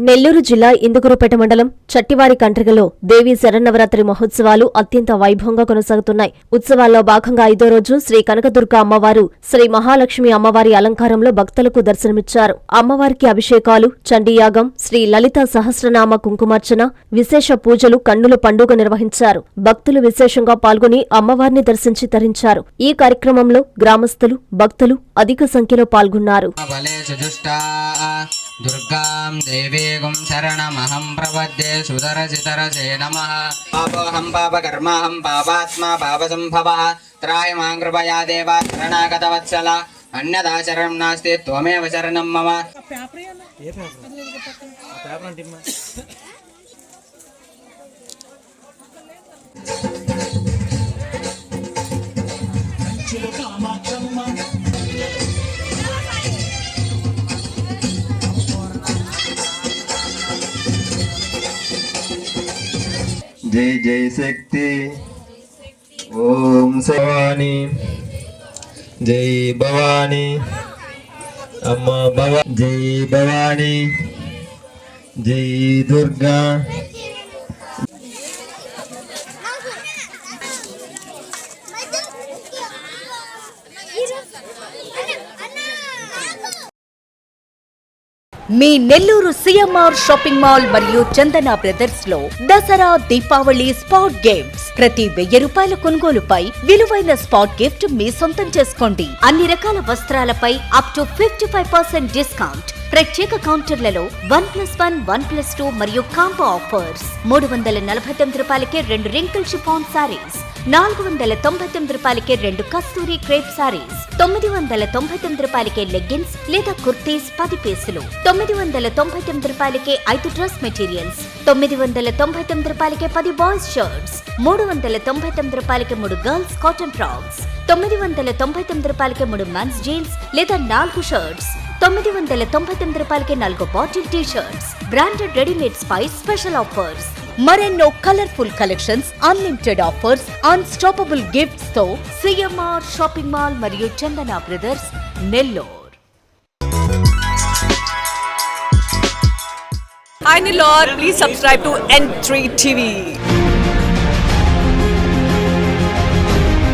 నెల్లూరు జిల్లా ఇందుకూరుపేట మండలం చట్టివారి కంట్రిగలో దేవీ శరన్నవరాత్రి మహోత్సవాలు అత్యంత వైభవంగా కొనసాగుతున్నాయి. ఉత్సవాల్లో భాగంగా 5వ రోజు శ్రీ కనకదుర్గ అమ్మవారు, శ్రీ మహాలక్ష్మి అమ్మవారి అలంకారంలో భక్తులకు దర్శనమిచ్చారు. అమ్మవారికి అభిషేకాలు, చండీయాగం, శ్రీ లలిత సహస్రనామ కుంకుమార్చన, విశేష పూజలు, కన్నుల పండుగ నిర్వహించారు. భక్తులు విశేషంగా పాల్గొని అమ్మవారిని దర్శించి తరించారు. ఈ కార్యక్రమంలో గ్రామస్తులు, భక్తులు అధిక సంఖ్యలో పాల్గొన్నారు. దుర్గాం దేవీగుం శరణమహం ప్రపద్యే సుదరసితరసే నమః. పాపోహం పాపకర్మాహం పాపాత్మా పాపసంభవః. త్రాయ మాం కృపయా దేవా శరణాగతవత్సల. అన్యదా శరణం నాస్తి త్వమేవ శరణం మమ. जय जय शक्ति ओम भवानी जय भवानी अम्मा भवा जय भवानी जय दुर्गा మీ నెల్లూరు సిఎంఆర్ షాపింగ్ మాల్ మరియు చందన బ్రదర్స్ లో దసరా దీపావళి స్పాట్ గేమ్స్. ప్రతి 1000 రూపాయల కొనుగోలుపై విలువైన స్పాట్ గిఫ్ట్ మీ సొంతం చేసుకోండి. అన్ని రకాల వస్త్రాలపై అప్ టు 55% డిస్కౌంట్. ప్రత్యేక కౌంటర్లలో 1+1, 1+2 మరియు కాంబో ఆఫర్స్. 349 రూపాయలకే 2 రింకిల్ షిఫాన్ సారీస్, 499 రూపాయలకే 2 కస్తూరి క్రేప్ సారీస్, 999 రూపాయలకే లెగ్గిన్స్ లేదా కుర్తీస్ 10 పీసులు, 999 రూపాయలకే 5 డ్రెస్ మెటీరియల్స్, 999 రూపాయలకే 10 బాయ్స్ షర్ట్స్, 399 రూపాయలకే 3 గర్ల్స్ కాటన్ ఫ్రాక్స్, 999 రూపాయలకే 3 మెన్స్ జీన్స్ లేదా 4 షర్ట్స్, 999 రూపాయలకే 4 bottle T shirts. Branded readymades పై స్పెషల్ ఆఫర్స్. మరెన్నో colourful collections, unlimited offers, unstoppable gifts తో సిఎంఆర్ షాపింగ్ మాల్ మరియు Chandana brothers, Nellore. Hi Nellore, please subscribe to N3 TV.